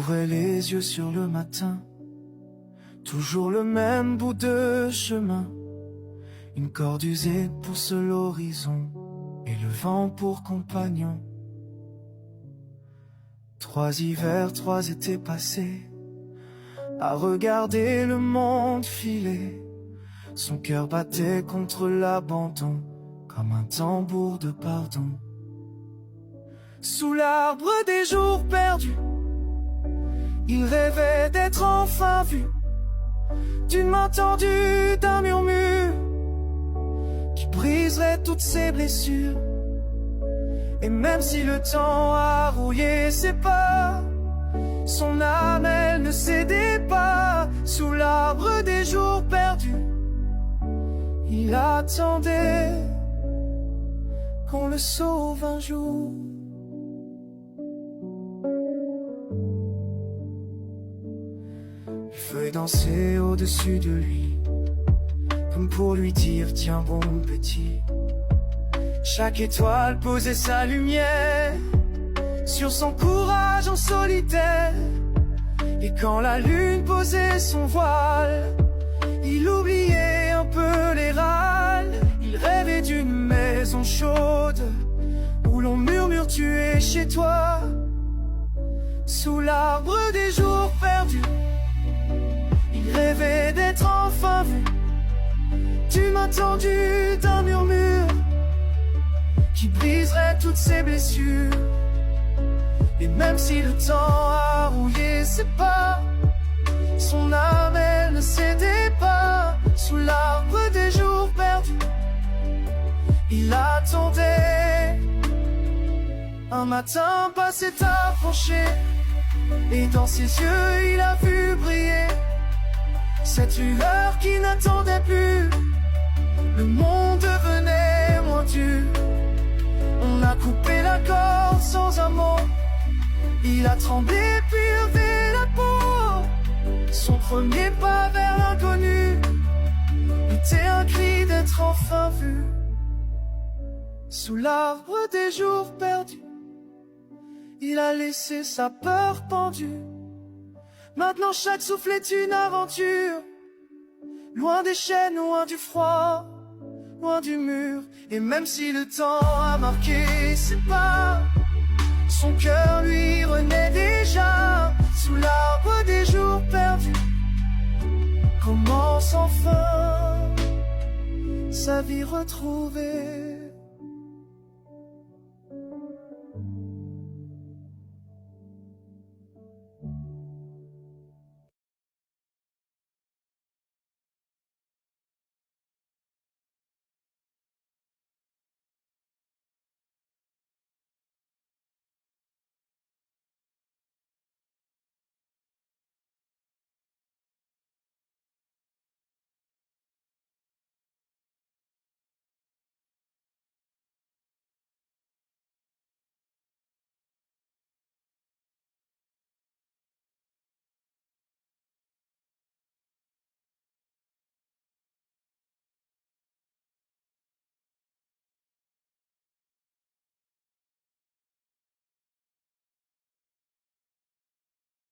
ouvrait les yeux sur le matin, toujours le même bout de chemin. Une corde usée pousse l'horizon et le vent pour compagnon. 3 hivers, 3 étés passés à regarder le monde filer. Son cœur battait contre l'abandon comme un tambour de pardon. Sous l'arbre des jours perdus, il rêvait d'être enfin vu, d'une main tendue, d'un murmure qui briserait toutes ses blessures. Et même si le temps a rouillé ses pas, son âme, elle ne cédait pas. Sous l'arbre des jours perdus, il attendait qu'on le sauve un jour. Les feuilles dansaient au-dessus de lui, comme pour lui dire tiens bon petit. Chaque étoile posait sa lumière sur son courage en solitaire. Et quand la lune posait son voile, il oubliait un peu les râles. Il rêvait d'une maison chaude où l'on murmure tu es chez toi. Sous l'arbre des jours perdus, il rêvait d'être enfin vu, d'une main tendue, d'un murmure qui briserait toutes ses blessures. Et même si le temps a rouillé ses pas, son âme, elle ne cédait pas. Sous l'arbre des jours perdus, il attendait. Un matin passé approché, et dans ses yeux il a vu briller cette lueur qui n'attendait plus. Le monde devenait moins dur, on a coupé la corde sans un mot. Il a tremblé puis levé la peau. Son premier pas vers l'inconnu était un cri d'être enfin vu. Sous l'arbre des jours perdus, il a laissé sa peur pendue. Maintenant chaque souffle est une aventure, loin des chaînes, loin du froid, loin du mur. Et même si le temps a marqué ses pas, son cœur lui renaît déjà. Sous l'arbre des jours perdus commence enfin sa vie retrouvée.